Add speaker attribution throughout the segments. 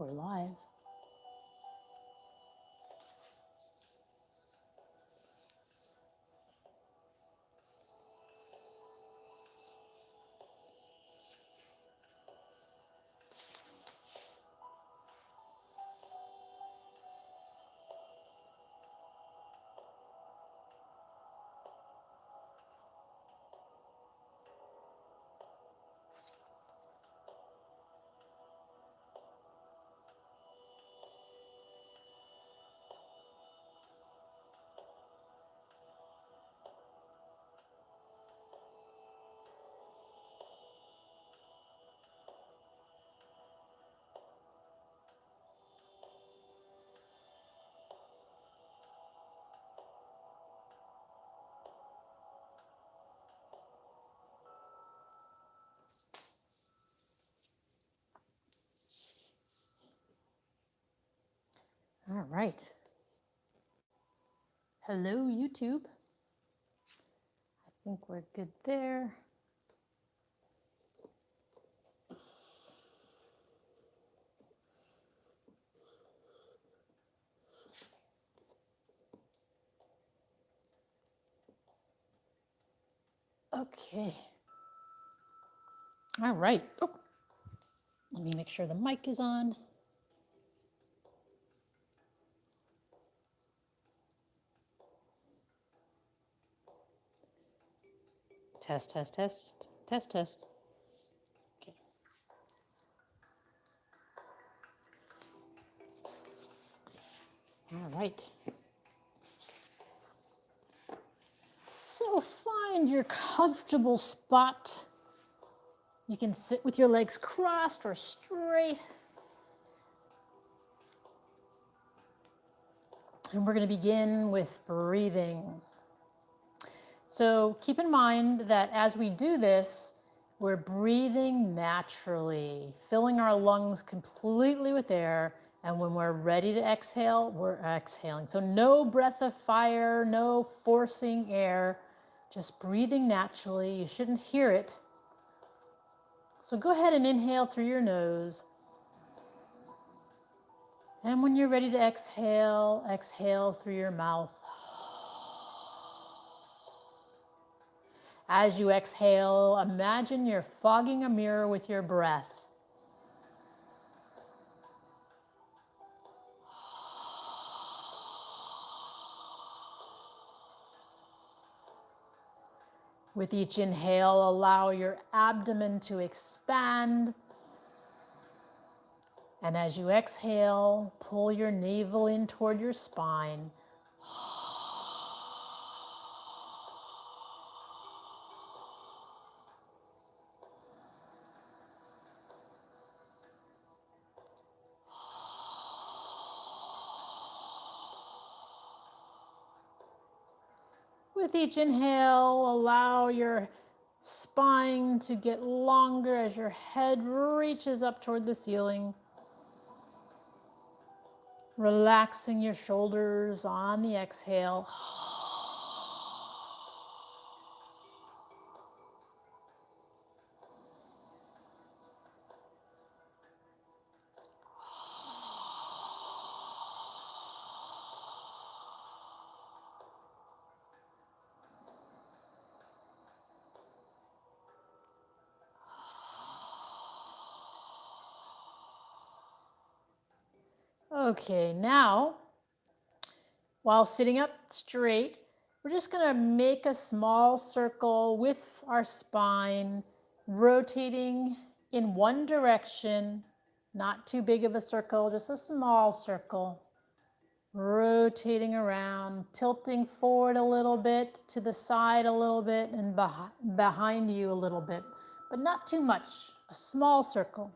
Speaker 1: we're live. All right. Hello, YouTube. I think we're good there. Okay. All right. Oh, let me make sure the mic is on. Test, test, test, test, test. Okay. All right. So find your comfortable spot. You can sit with your legs crossed or straight. And we're going to begin with breathing. So keep in mind that as we do this, we're breathing naturally, filling our lungs completely with air. And when we're ready to exhale, we're exhaling. So no breath of fire, no forcing air, just breathing naturally. You shouldn't hear it. So go ahead and inhale through your nose. And when you're ready to exhale, exhale through your mouth. As you exhale, imagine you're fogging a mirror with your breath. With each inhale, allow your abdomen to expand. And as you exhale, pull your navel in toward your spine. With each inhale, allow your spine to get longer as your head reaches up toward the ceiling. Relaxing your shoulders on the exhale. Okay, now, while sitting up straight, we're just going to make a small circle with our spine, rotating in one direction, not too big of a circle, just a small circle. Rotating around, tilting forward a little bit, to the side a little bit, and behind you a little bit, but not too much, a small circle.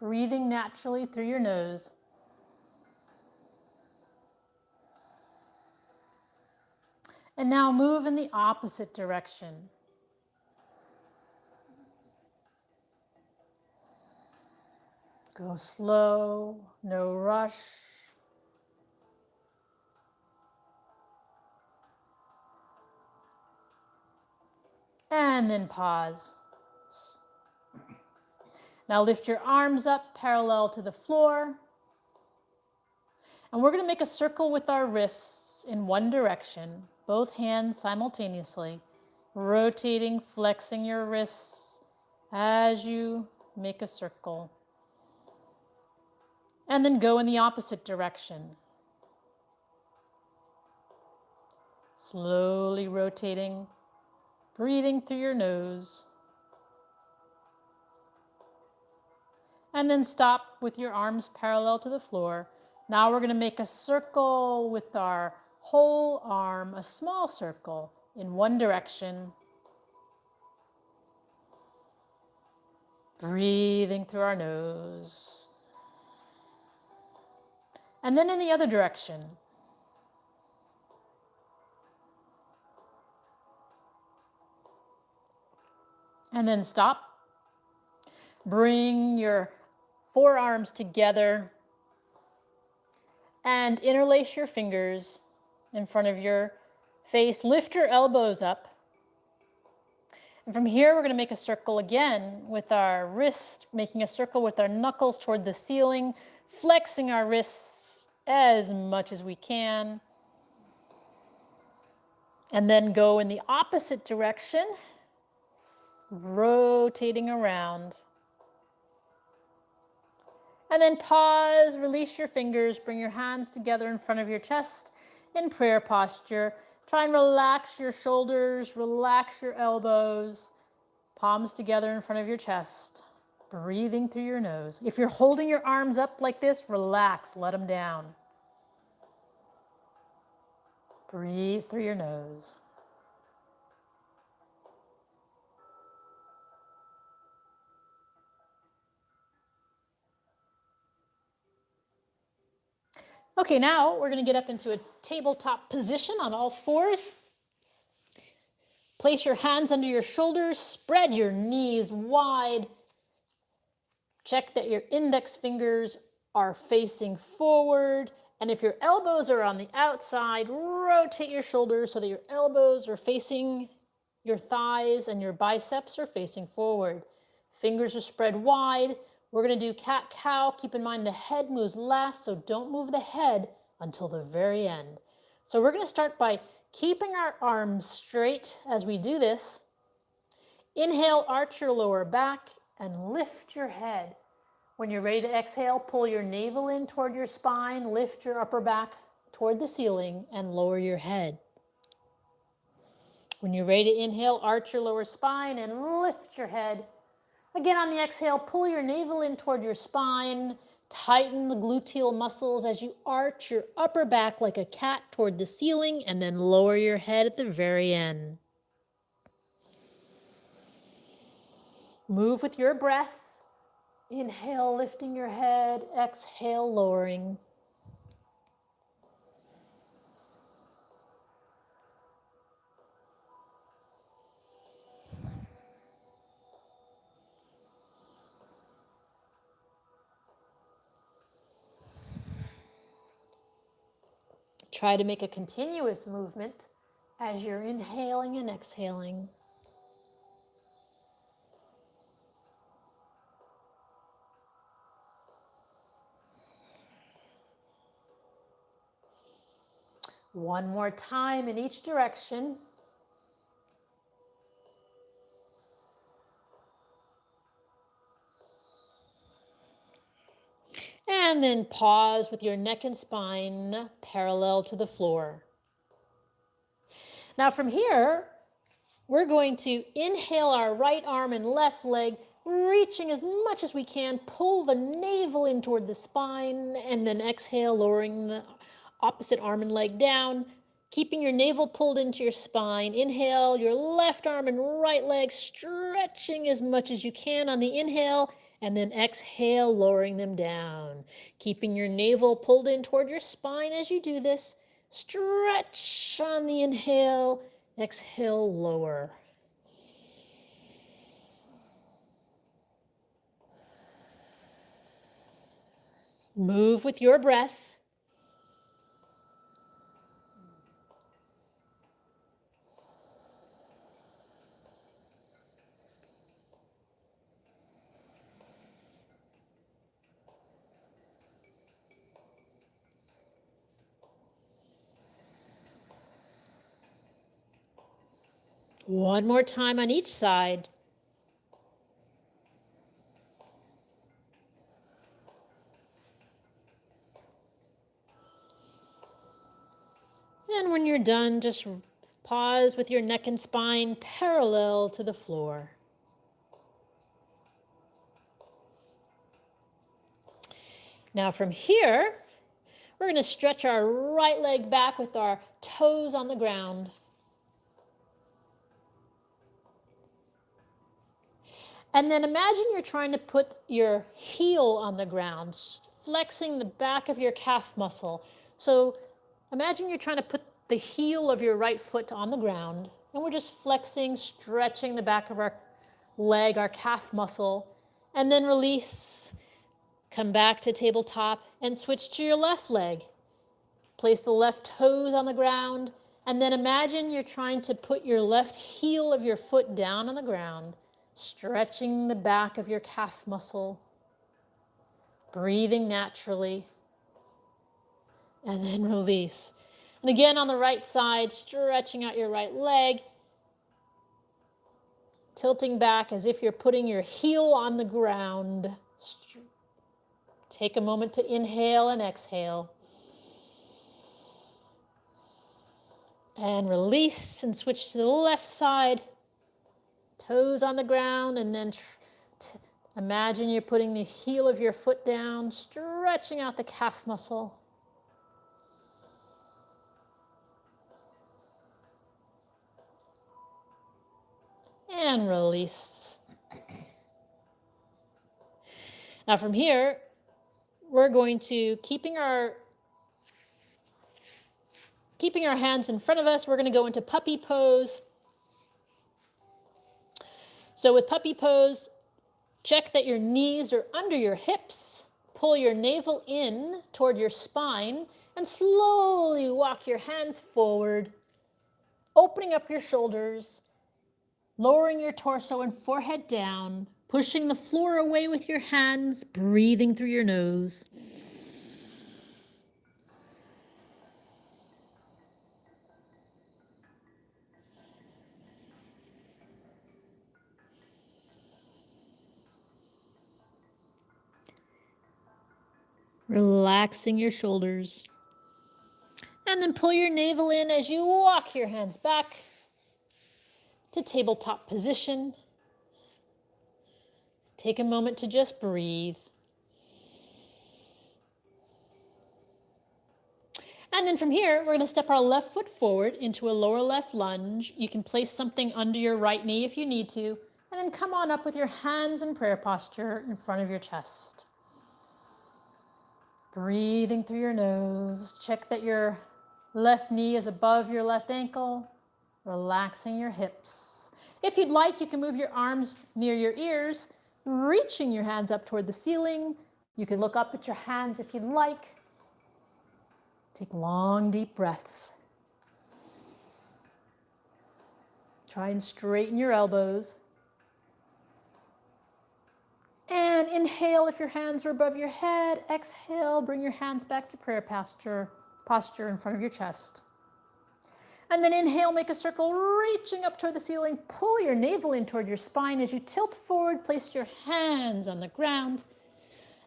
Speaker 1: Breathing naturally through your nose. And now move in the opposite direction. Go slow, no rush. And then pause. Now lift your arms up parallel to the floor. And we're going to make a circle with our wrists in one direction, both hands simultaneously, rotating, flexing your wrists as you make a circle. And then go in the opposite direction. Slowly rotating, breathing through your nose. And then stop with your arms parallel to the floor. Now we're going to make a circle with our whole arm, a small circle in one direction. Breathing through our nose. And then in the other direction. And then stop. Bring your forearms together and interlace your fingers in front of your face. Lift your elbows up. And from here, we're going to make a circle again with our wrist, making a circle with our knuckles toward the ceiling, flexing our wrists as much as we can. And then go in the opposite direction, rotating around. And then pause, release your fingers, bring your hands together in front of your chest in prayer posture. Try and relax your shoulders, relax your elbows, palms together in front of your chest, breathing through your nose. If you're holding your arms up like this, relax, let them down. Breathe through your nose. Okay, now we're going to get up into a tabletop position on all fours. Place your hands under your shoulders, spread your knees wide. Check that your index fingers are facing forward. And if your elbows are on the outside, rotate your shoulders so that your elbows are facing your thighs and your biceps are facing forward. Fingers are spread wide. We're going to do cat-cow. Keep in mind the head moves last, so don't move the head until the very end. So we're going to start by keeping our arms straight as we do this. Inhale, arch your lower back and lift your head. When you're ready to exhale, pull your navel in toward your spine, lift your upper back toward the ceiling and lower your head. When you're ready to inhale, arch your lower spine and lift your head. Again, on the exhale, pull your navel in toward your spine, tighten the gluteal muscles as you arch your upper back like a cat toward the ceiling, and then lower your head at the very end. Move with your breath. Inhale, lifting your head. Exhale, lowering. Try to make a continuous movement as you're inhaling and exhaling. One more time in each direction. And then pause with your neck and spine parallel to the floor. Now from here, we're going to inhale our right arm and left leg, reaching as much as we can, pull the navel in toward the spine, and then exhale, lowering the opposite arm and leg down, keeping your navel pulled into your spine. Inhale, your left arm and right leg stretching as much as you can on the inhale, and then exhale, lowering them down. Keeping your navel pulled in toward your spine as you do this. Stretch on the inhale, exhale, lower. Move with your breath. One more time on each side. And when you're done, just pause with your neck and spine parallel to the floor. Now from here, we're going to stretch our right leg back with our toes on the ground. And then imagine you're trying to put your heel on the ground, flexing the back of your calf muscle. So imagine you're trying to put the heel of your right foot on the ground, and we're just flexing, stretching the back of our leg, our calf muscle, and then release. Come back to tabletop and switch to your left leg. Place the left toes on the ground, and then imagine you're trying to put your left heel of your foot down on the ground, stretching the back of your calf muscle, breathing naturally, and then release. And again on the right side, stretching out your right leg, tilting back as if you're putting your heel on the ground. Take a moment to inhale and exhale. And release and switch to the left side. Toes on the ground, and then imagine you're putting the heel of your foot down, stretching out the calf muscle. And release. Now from here, we're going to, keeping our hands in front of us, we're going to go into puppy pose. So with puppy pose, check that your knees are under your hips, pull your navel in toward your spine, and slowly walk your hands forward, opening up your shoulders, lowering your torso and forehead down, pushing the floor away with your hands, breathing through your nose. Relaxing your shoulders. And then pull your navel in as you walk your hands back to tabletop position. Take a moment to just breathe. And then from here, we're going to step our left foot forward into a lower left lunge. You can place something under your right knee if you need to, and then come on up with your hands in prayer posture in front of your chest. Breathing through your nose. Check that your left knee is above your left ankle, relaxing your hips. If you'd like, you can move your arms near your ears, reaching your hands up toward the ceiling. You can look up at your hands if you'd like. Take long, deep breaths. Try and straighten your elbows. And inhale if your hands are above your head. Exhale, bring your hands back to prayer posture in front of your chest. And then inhale, make a circle, reaching up toward the ceiling. Pull your navel in toward your spine as you tilt forward. Place your hands on the ground.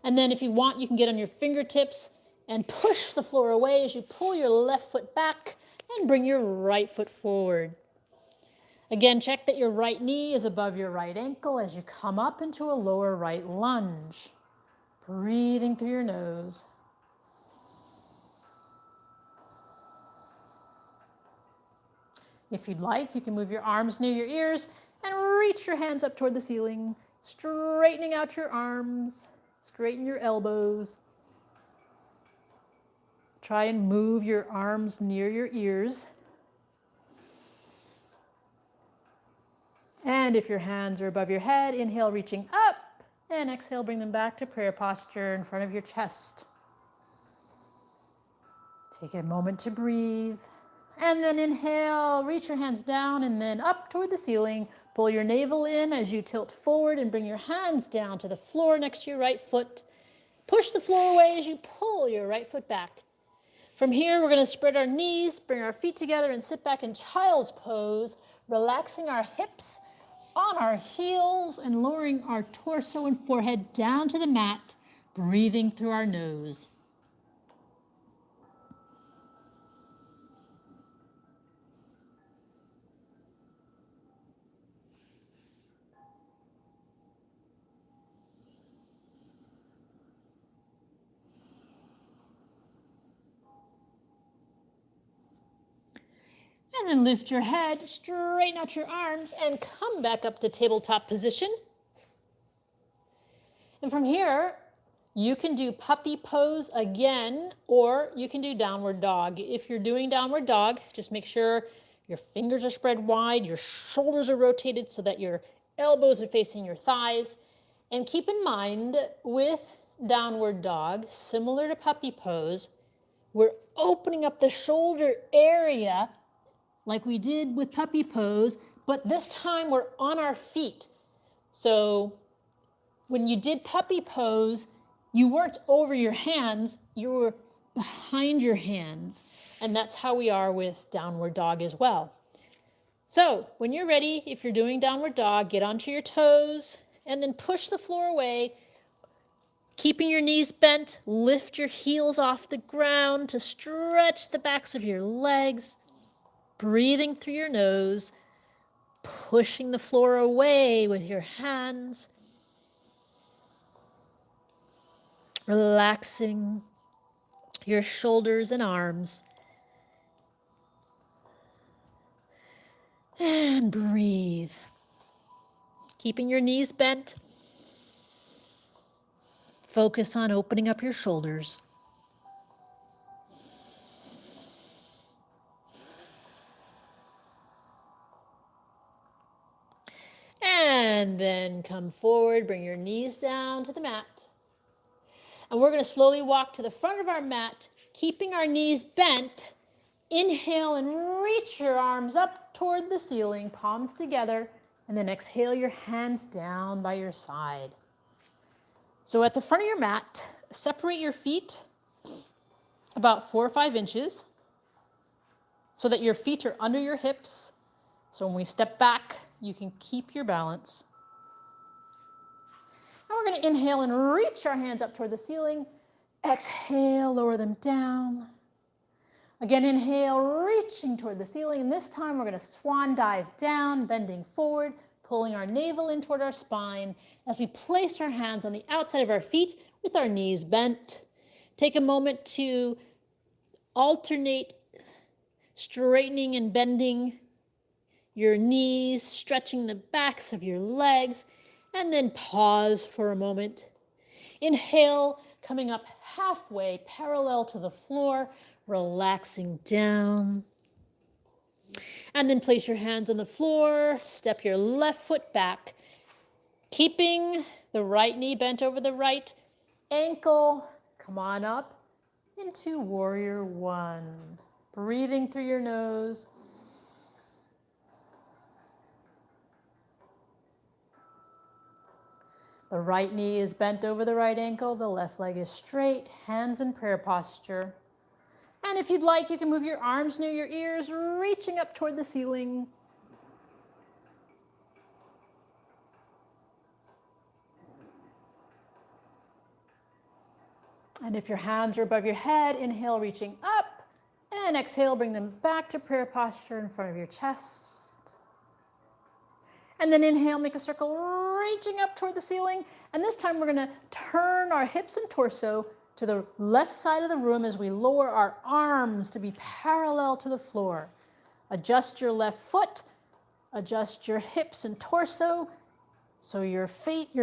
Speaker 1: And then if you want, you can get on your fingertips and push the floor away as you pull your left foot back and bring your right foot forward. Again, check that your right knee is above your right ankle as you come up into a lower right lunge. Breathing through your nose. If you'd like, you can move your arms near your ears and reach your hands up toward the ceiling, straightening out your arms, straighten your elbows. Try and move your arms near your ears. And if your hands are above your head, inhale, reaching up, and exhale, bring them back to prayer posture in front of your chest. Take a moment to breathe. And then inhale, reach your hands down and then up toward the ceiling. Pull your navel in as you tilt forward and bring your hands down to the floor next to your right foot. Push the floor away as you pull your right foot back. From here, we're going to spread our knees, bring our feet together, and sit back in child's pose, relaxing our hips on our heels and lowering our torso and forehead down to the mat, breathing through our nose. And then lift your head, straighten out your arms, and come back up to tabletop position. And from here, you can do puppy pose again, or you can do downward dog. If you're doing downward dog, just make sure your fingers are spread wide, your shoulders are rotated so that your elbows are facing your thighs. And keep in mind, with downward dog, similar to puppy pose, we're opening up the shoulder area like we did with puppy pose, but this time we're on our feet. So when you did puppy pose, you weren't over your hands, you were behind your hands. And that's how we are with downward dog as well. So when you're ready, if you're doing downward dog, get onto your toes and then push the floor away. Keeping your knees bent, lift your heels off the ground to stretch the backs of your legs. Breathing through your nose, pushing the floor away with your hands. Relaxing your shoulders and arms. And breathe. Keeping your knees bent. Focus on opening up your shoulders. And then come forward, bring your knees down to the mat. And we're going to slowly walk to the front of our mat, keeping our knees bent. Inhale and reach your arms up toward the ceiling, palms together, and then exhale your hands down by your side. So at the front of your mat, separate your feet about 4 or 5 inches so that your feet are under your hips. So when we step back, you can keep your balance. And we're going to inhale and reach our hands up toward the ceiling. Exhale, lower them down. Again, inhale, reaching toward the ceiling. And this time we're going to swan dive down, bending forward, pulling our navel in toward our spine as we place our hands on the outside of our feet with our knees bent. Take a moment to alternate straightening and bending your knees, stretching the backs of your legs, and then pause for a moment. Inhale, coming up halfway, parallel to the floor, relaxing down. And then place your hands on the floor, step your left foot back, keeping the right knee bent over the right ankle. Come on up into warrior one. Breathing through your nose. The right knee is bent over the right ankle. The left leg is straight, hands in prayer posture. And if you'd like, you can move your arms near your ears, reaching up toward the ceiling. And if your hands are above your head, inhale, reaching up, and exhale, bring them back to prayer posture in front of your chest. And then inhale, make a circle, reaching up toward the ceiling. And this time we're going to turn our hips and torso to the left side of the room as we lower our arms to be parallel to the floor. Adjust your left foot, adjust your hips and torso so your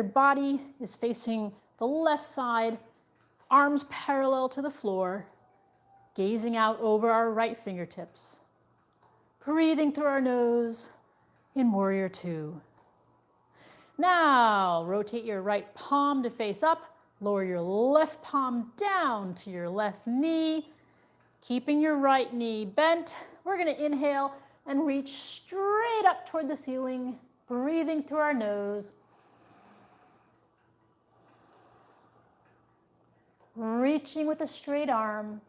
Speaker 1: body is facing the left side, arms parallel to the floor, gazing out over our right fingertips. Breathing through our nose in warrior two. Now, rotate your right palm to face up. Lower your left palm down to your left knee. Keeping your right knee bent, we're going to inhale and reach straight up toward the ceiling, breathing through our nose. Reaching with a straight arm.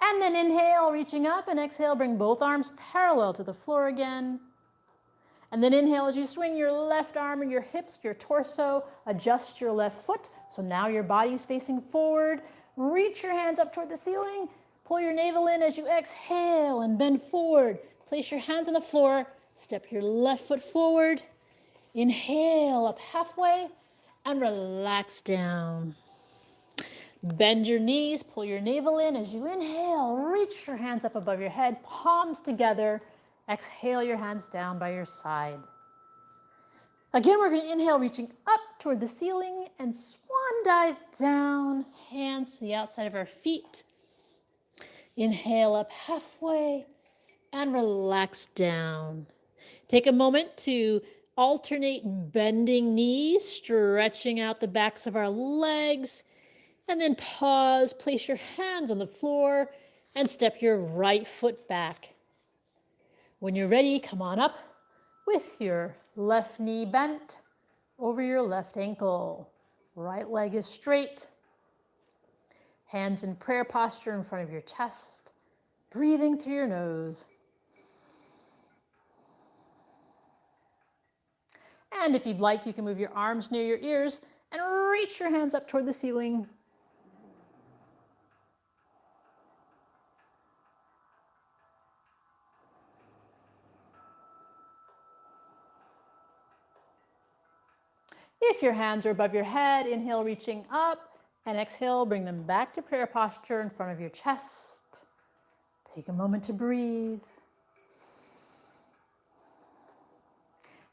Speaker 1: And then inhale, reaching up, and exhale, bring both arms parallel to the floor again. And then inhale as you swing your left arm and your hips, your torso, adjust your left foot. So now your body's facing forward. Reach your hands up toward the ceiling. Pull your navel in as you exhale and bend forward. Place your hands on the floor. Step your left foot forward. Inhale up halfway and relax down. Bend your knees, pull your navel in as you inhale. Reach your hands up above your head, palms together. Exhale your hands down by your side. Again, we're going to inhale, reaching up toward the ceiling and swan dive down, hands to the outside of our feet. Inhale up halfway and relax down. Take a moment to alternate bending knees, stretching out the backs of our legs, and then pause, place your hands on the floor, and step your right foot back. When you're ready, come on up with your left knee bent over your left ankle. Right leg is straight. Hands in prayer posture in front of your chest. Breathing through your nose. And if you'd like, you can move your arms near your ears and reach your hands up toward the ceiling. If your hands are above your head, inhale, reaching up, and exhale, bring them back to prayer posture in front of your chest. Take a moment to breathe.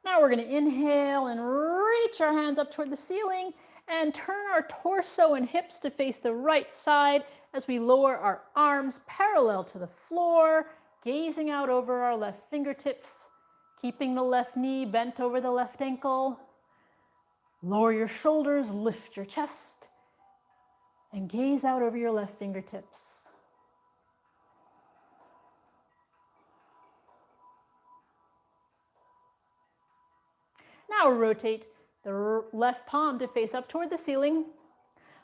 Speaker 1: Now we're going to inhale and reach our hands up toward the ceiling and turn our torso and hips to face the right side as we lower our arms parallel to the floor, gazing out over our left fingertips, keeping the left knee bent over the left ankle. Lower your shoulders, lift your chest, and gaze out over your left fingertips. Now rotate the left palm to face up toward the ceiling.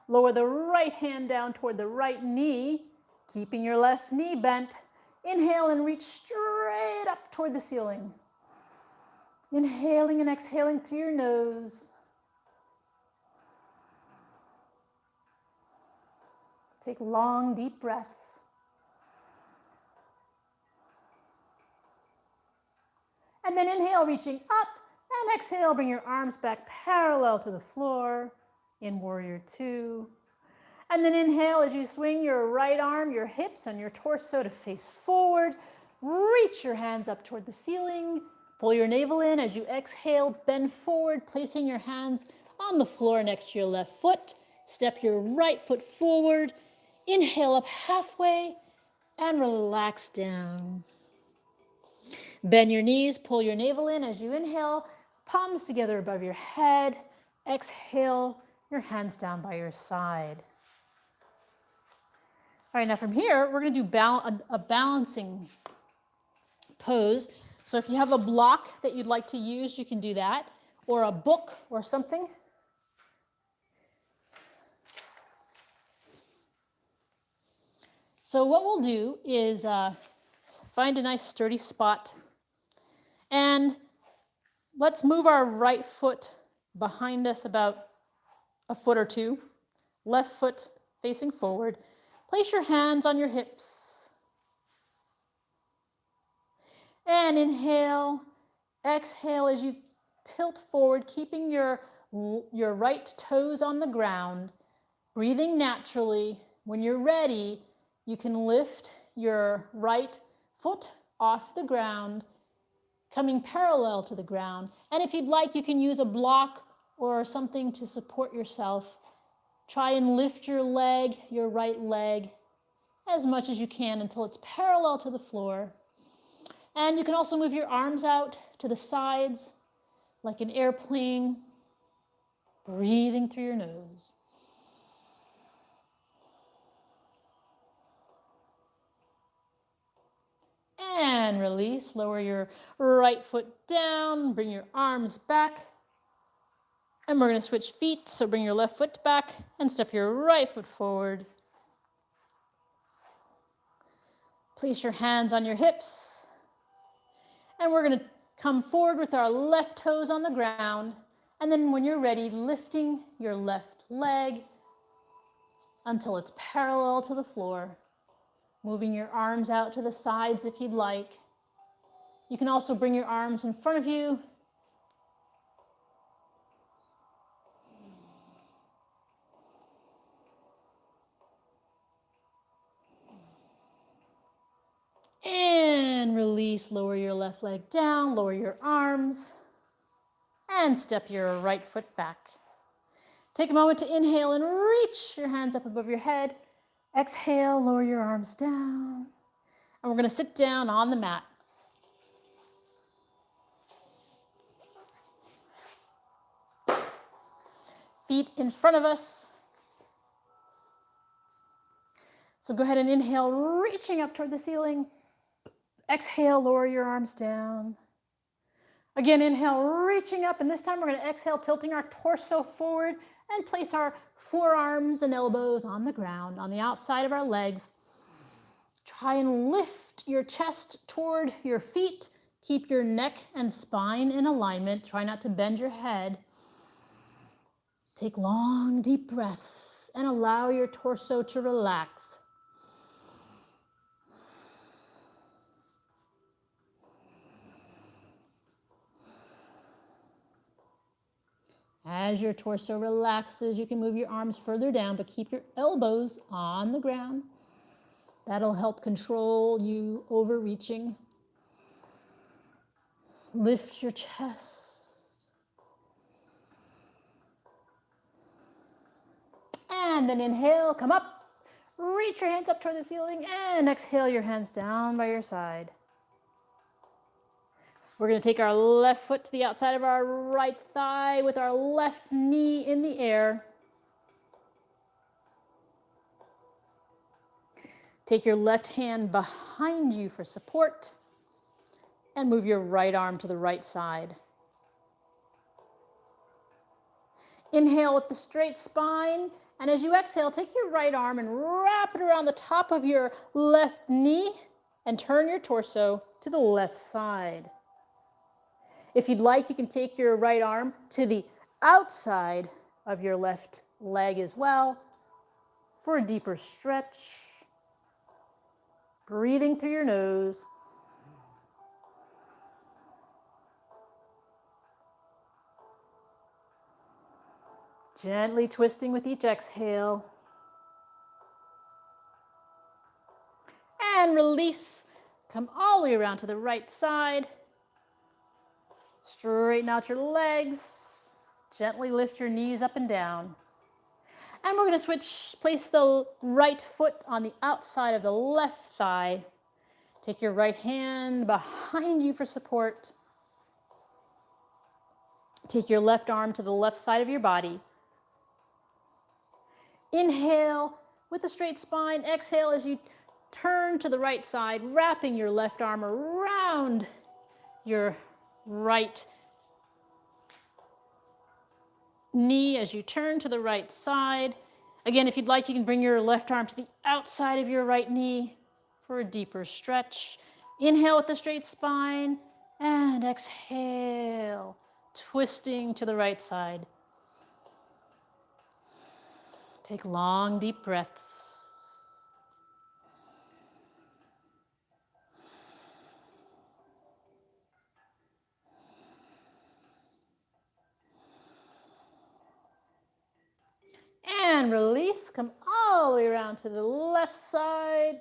Speaker 1: Lower the right hand down toward the right knee, keeping your left knee bent. Inhale and reach straight up toward the ceiling. Inhaling and exhaling through your nose. Take long, deep breaths. And then inhale, reaching up, and exhale, bring your arms back parallel to the floor in Warrior Two. And then inhale as you swing your right arm, your hips, and your torso to face forward. Reach your hands up toward the ceiling. Pull your navel in as you exhale, bend forward, placing your hands on the floor next to your left foot. Step your right foot forward. Inhale up halfway and relax down. Bend your knees, pull your navel in as you inhale, palms together above your head. Exhale, your hands down by your side. All right, now from here, we're going to do a balancing pose. So if you have a block that you'd like to use, you can do that, or a book or something. So what we'll do is find a nice sturdy spot, and let's move our right foot behind us about a foot or two, left foot facing forward. Place your hands on your hips. And inhale, exhale as you tilt forward, keeping your right toes on the ground, breathing naturally. When you're ready, you can lift your right foot off the ground, coming parallel to the ground. And if you'd like, you can use a block or something to support yourself. Try and lift your leg, your right leg, as much as you can until it's parallel to the floor. And you can also move your arms out to the sides like an airplane, breathing through your nose. And release, lower your right foot down, bring your arms back. And we're going to switch feet, so bring your left foot back and step your right foot forward. Place your hands on your hips. And we're going to come forward with our left toes on the ground. And then when you're ready, lifting your left leg until it's parallel to the floor. Moving your arms out to the sides if you'd like. You can also bring your arms in front of you. And release, lower your left leg down, lower your arms, and step your right foot back. Take a moment to inhale and reach your hands up above your head. Exhale, lower your arms down. And we're going to sit down on the mat. Feet in front of us. So go ahead and inhale, reaching up toward the ceiling. Exhale, lower your arms down. Again, inhale, reaching up, and this time we're going to exhale, tilting our torso forward and place our forearms and elbows on the ground, on the outside of our legs. Try and lift your chest toward your feet. Keep your neck and spine in alignment. Try not to bend your head. Take long, deep breaths and allow your torso to relax. As your torso relaxes, you can move your arms further down, but keep your elbows on the ground. That'll help control you overreaching. Lift your chest. And then inhale, come up. Reach your hands up toward the ceiling, and exhale your hands down by your side. We're going to take our left foot to the outside of our right thigh with our left knee in the air. Take your left hand behind you for support and move your right arm to the right side. Inhale with the straight spine, and as you exhale, take your right arm and wrap it around the top of your left knee and turn your torso to the left side. If you'd like, you can take your right arm to the outside of your left leg as well for a deeper stretch. Breathing through your nose. Gently twisting with each exhale. And release. Come all the way around to the right side. Straighten out your legs. Gently lift your knees up and down. And we're going to place the right foot on the outside of the left thigh. Take your right hand behind you for support. Take your left arm to the left side of your body. Inhale with a straight spine. Exhale as you turn to the right side, wrapping your left arm around your right knee as you turn to the right side. Again, if you'd like, you can bring your left arm to the outside of your right knee for a deeper stretch. Inhale with the straight spine and exhale, twisting to the right side. Take long, deep breaths. And release, come all the way around to the left side.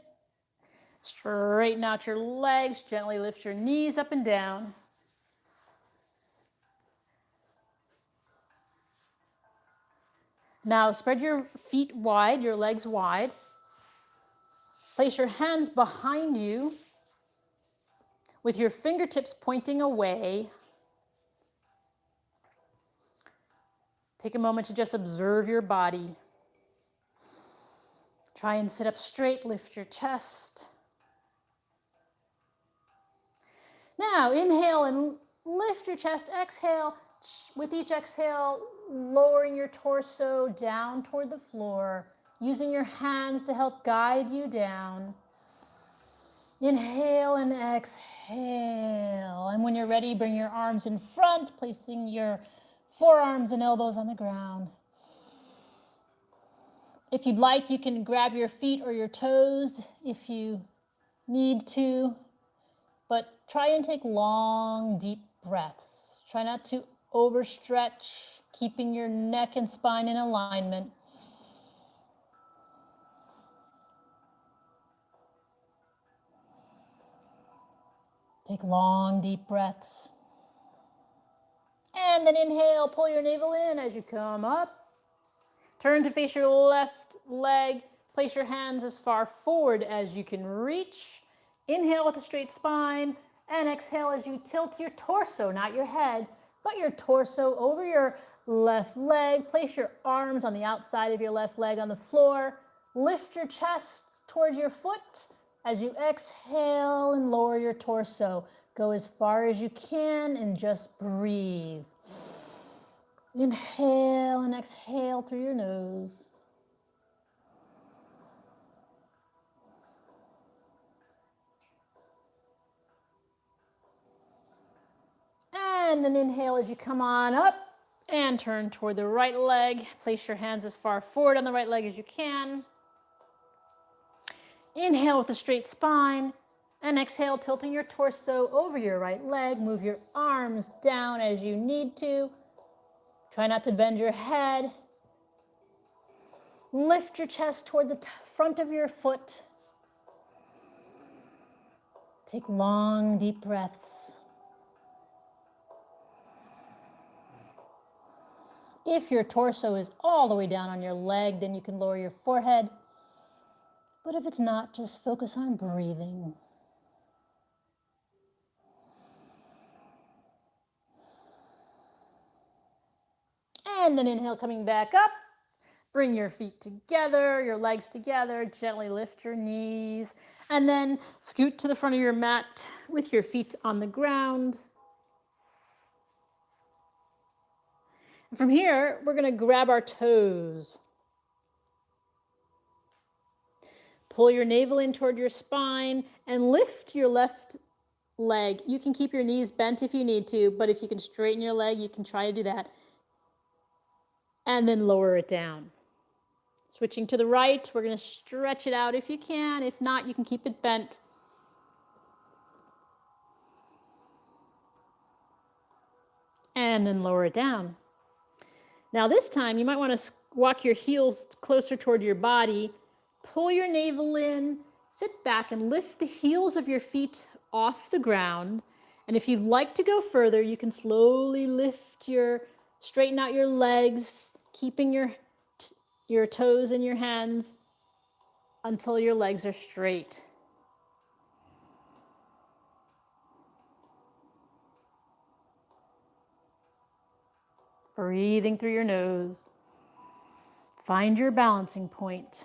Speaker 1: Straighten out your legs, gently lift your knees up and down. Now spread your feet wide, your legs wide. Place your hands behind you with your fingertips pointing away. Take a moment to just observe your body. Try and sit up straight, lift your chest. Now inhale and lift your chest, exhale. With each exhale, lowering your torso down toward the floor, using your hands to help guide you down. Inhale and exhale. And when you're ready, bring your arms in front, placing your forearms and elbows on the ground. If you'd like, you can grab your feet or your toes if you need to, but try and take long, deep breaths. Try not to overstretch, keeping your neck and spine in alignment. Take long, deep breaths. And then inhale, pull your navel in as you come up. Turn to face your left leg. Place your hands as far forward as you can reach. Inhale with a straight spine, and exhale as you tilt your torso, not your head, but your torso over your left leg. Place your arms on the outside of your left leg on the floor. Lift your chest toward your foot. As you exhale and lower your torso, go as far as you can and just breathe. Inhale and exhale through your nose. And then inhale as you come on up and turn toward the right leg. Place your hands as far forward on the right leg as you can. Inhale with a straight spine, and exhale, tilting your torso over your right leg. Move your arms down as you need to. Try not to bend your head. Lift your chest toward the front of your foot. Take long, deep breaths. If your torso is all the way down on your leg, then you can lower your forehead. But if it's not, just focus on breathing. And then inhale, coming back up. Bring your feet together, your legs together. Gently lift your knees. And then scoot to the front of your mat with your feet on the ground. And from here, we're going to grab our toes. Pull your navel in toward your spine and lift your left leg. You can keep your knees bent if you need to, but if you can straighten your leg, you can try to do that. And then lower it down. Switching to the right, we're going to stretch it out if you can. If not, you can keep it bent. And then lower it down. Now this time, you might want to walk your heels closer toward your body. Pull your navel in, sit back and lift the heels of your feet off the ground. And if you'd like to go further, you can slowly straighten out your legs, keeping your toes in your hands until your legs are straight. Breathing through your nose. Find your balancing point.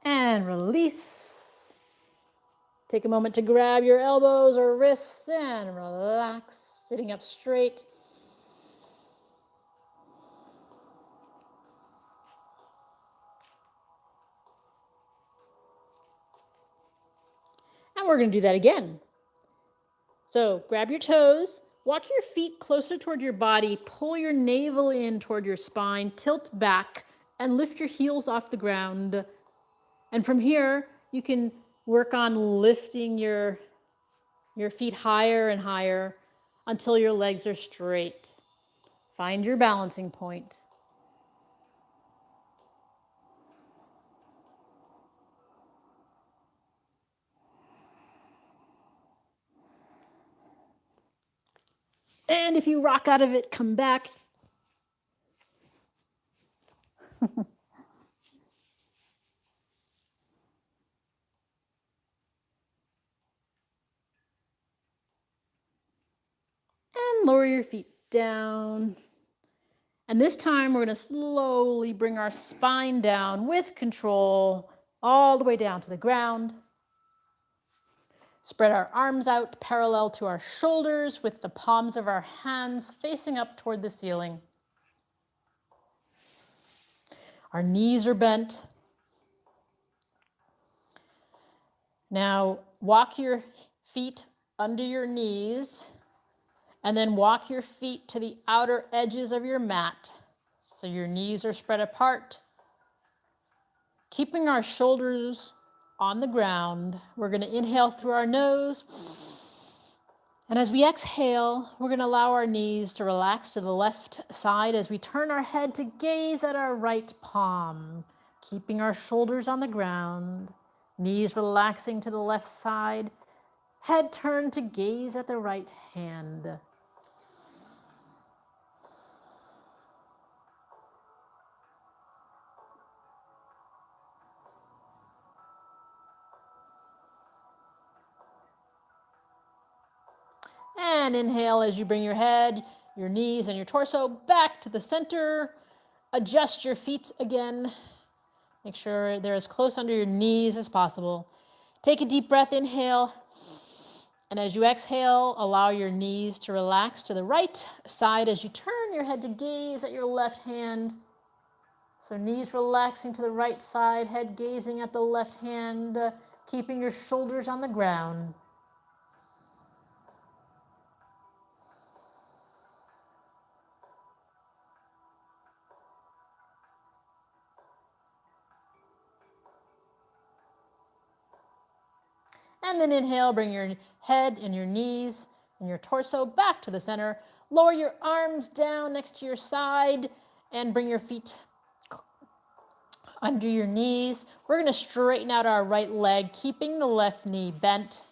Speaker 1: And release. Take a moment to grab your elbows or wrists and relax, sitting up straight. And we're going to do that again. So grab your toes, walk your feet closer toward your body, pull your navel in toward your spine, tilt back, and lift your heels off the ground. And from here, you can work on lifting your feet higher and higher until your legs are straight. Find your balancing point. And if you rock out of it, come back. And lower your feet down. And this time we're going to slowly bring our spine down with control all the way down to the ground. Spread our arms out parallel to our shoulders with the palms of our hands facing up toward the ceiling. Our knees are bent. Now walk your feet under your knees and then walk your feet to the outer edges of your mat so your knees are spread apart. Keeping our shoulders on the ground, we're going to inhale through our nose. And as we exhale, we're going to allow our knees to relax to the left side as we turn our head to gaze at our right palm, keeping our shoulders on the ground, knees relaxing to the left side, head turned to gaze at the right hand. And inhale as you bring your head, your knees, and your torso back to the center. Adjust your feet again. Make sure they're as close under your knees as possible. Take a deep breath, inhale. And as you exhale, allow your knees to relax to the right side as you turn your head to gaze at your left hand. So knees relaxing to the right side, head gazing at the left hand, keeping your shoulders on the ground. And then inhale, bring your head and your knees and your torso back to the center. Lower your arms down next to your side and bring your feet under your knees. We're going to straighten out our right leg, keeping the left knee bent.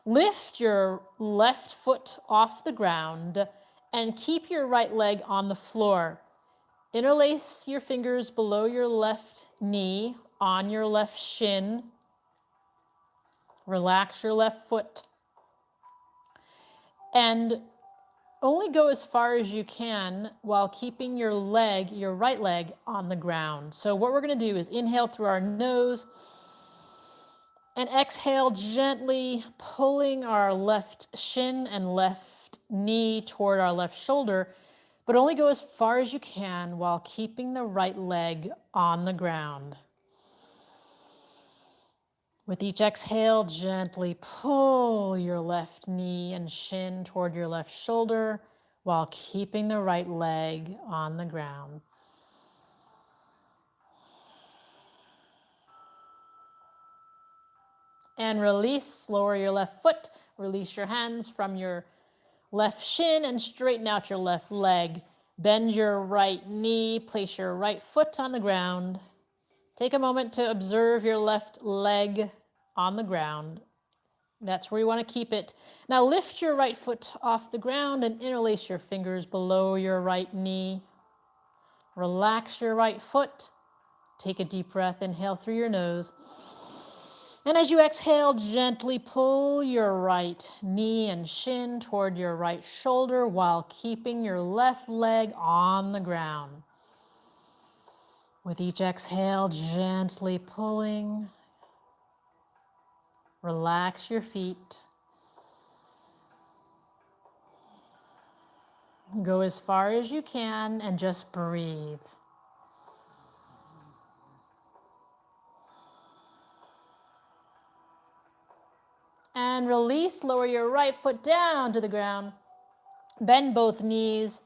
Speaker 1: Lift your left foot off the ground and keep your right leg on the floor. Interlace your fingers below your left knee on your left shin. Relax your left foot. And only go as far as you can while keeping your leg, your right leg, on the ground. So what we're going to do is inhale through our nose and exhale gently, pulling our left shin and left knee toward our left shoulder, but only go as far as you can while keeping the right leg on the ground. With each exhale, gently pull your left knee and shin toward your left shoulder while keeping the right leg on the ground. And release, lower your left foot, release your hands from your left shin and straighten out your left leg. Bend your right knee, place your right foot on the ground. Take a moment to observe your left leg on the ground. That's where you want to keep it. Now lift your right foot off the ground and interlace your fingers below your right knee. Relax your right foot. Take a deep breath, inhale through your nose. And as you exhale, gently pull your right knee and shin toward your right shoulder while keeping your left leg on the ground. With each exhale, gently pulling. Relax your feet. Go as far as you can and just breathe. And release, lower your right foot down to the ground. Bend both knees.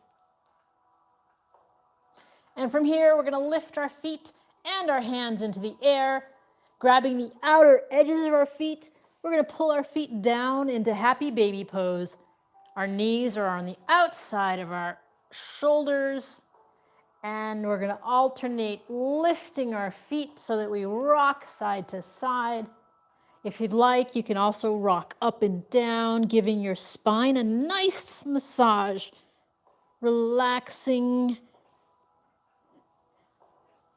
Speaker 1: And from here, we're going to lift our feet and our hands into the air, grabbing the outer edges of our feet. We're going to pull our feet down into happy baby pose. Our knees are on the outside of our shoulders. And we're going to alternate lifting our feet so that we rock side to side. If you'd like, you can also rock up and down, giving your spine a nice massage, relaxing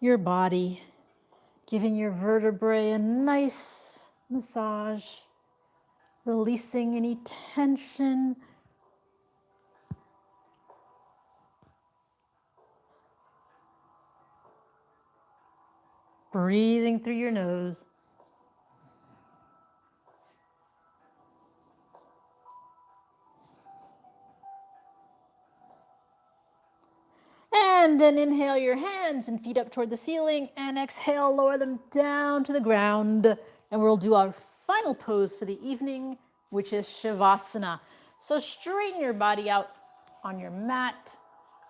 Speaker 1: your body, giving your vertebrae a nice massage, releasing any tension. Breathing through your nose. And And then inhale your hands and feet up toward the ceiling, and exhale, lower them down to the ground. And we'll do our final pose for the evening, which is Shavasana. So straighten your body out on your mat.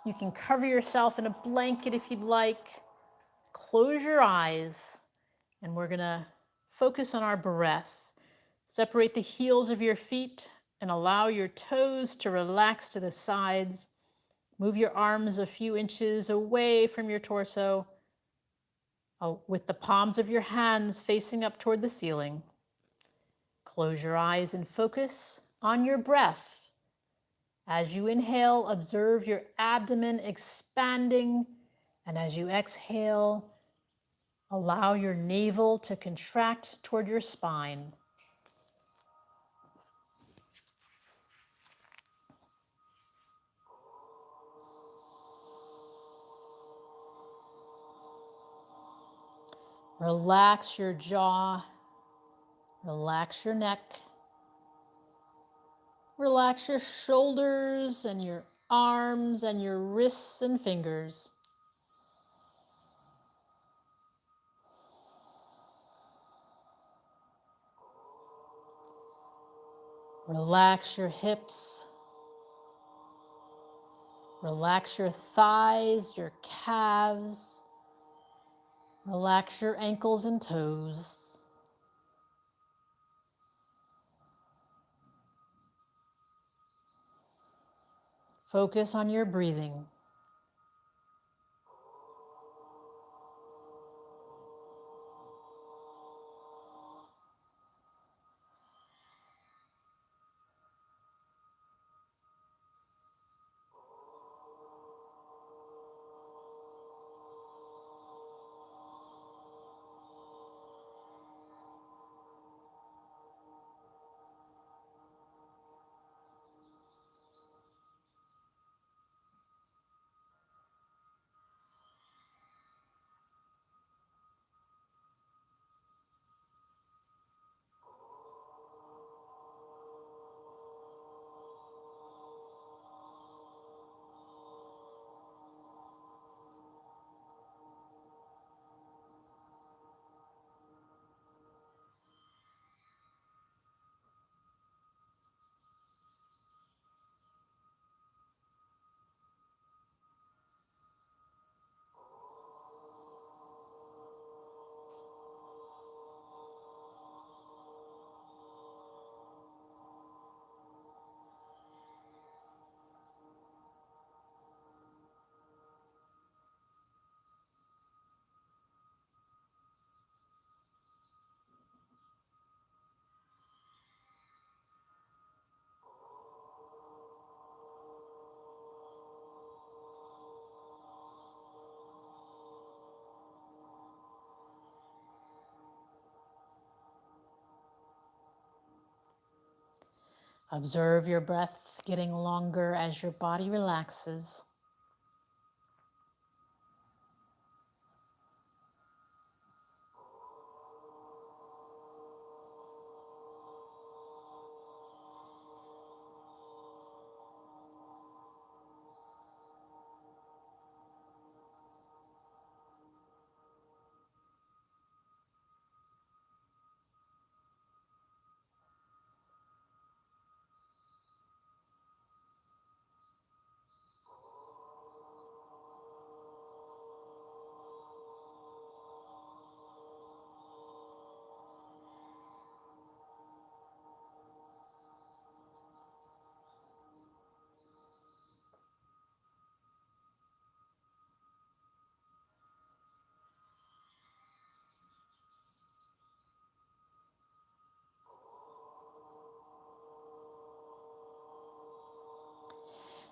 Speaker 1: You can cover yourself in a blanket if you'd like. Close your eyes, and we're gonna focus on our breath. Separate the heels of your feet and allow your toes to relax to the sides. Move your arms a few inches away from your torso with the palms of your hands facing up toward the ceiling. Close your eyes and focus on your breath. As you inhale, observe your abdomen expanding, and as you exhale, allow your navel to contract toward your spine. Relax your jaw, relax your neck, relax your shoulders and your arms and your wrists and fingers. Relax your hips, relax your thighs, your calves, relax your ankles and toes. Focus on your breathing. Observe your breath getting longer as your body relaxes.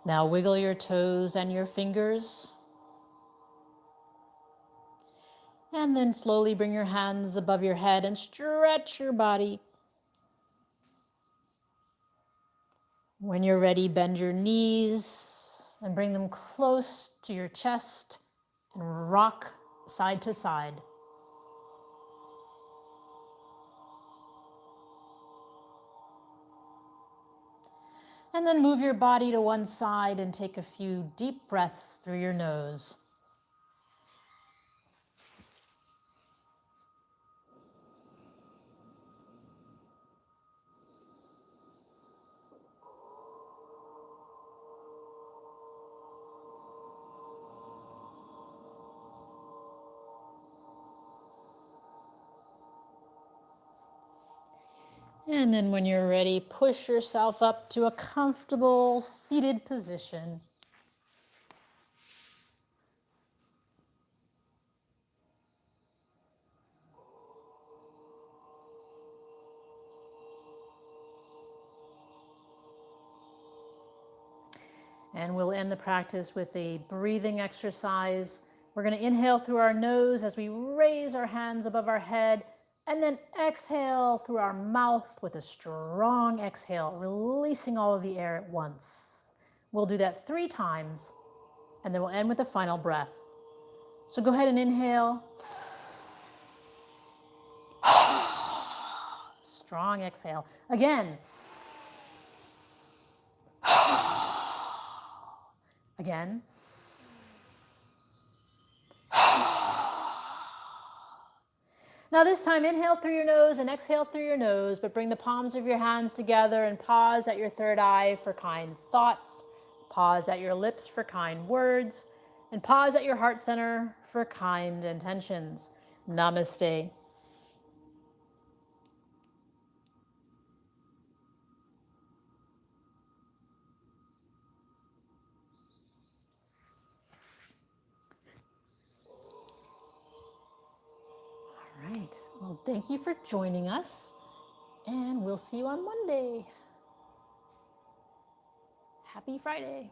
Speaker 1: Now wiggle your toes and your fingers. And then slowly bring your hands above your head and stretch your body. When you're ready, bend your knees and bring them close to your chest and rock side to side. And then move your body to one side and take a few deep breaths through your nose. And then when you're ready, push yourself up to a comfortable seated position. And we'll end the practice with a breathing exercise. We're going to inhale through our nose as we raise our hands above our head, and then exhale through our mouth with a strong exhale, releasing all of the air at once. We'll do that 3 times, and then we'll end with a final breath. So go ahead and inhale. Strong exhale. Again. Again. Now this time, inhale through your nose and exhale through your nose, but bring the palms of your hands together and pause at your third eye for kind thoughts. Pause at your lips for kind words, and pause at your heart center for kind intentions. Namaste. All right. Well, thank you for joining us, and we'll see you on Monday. Happy Friday.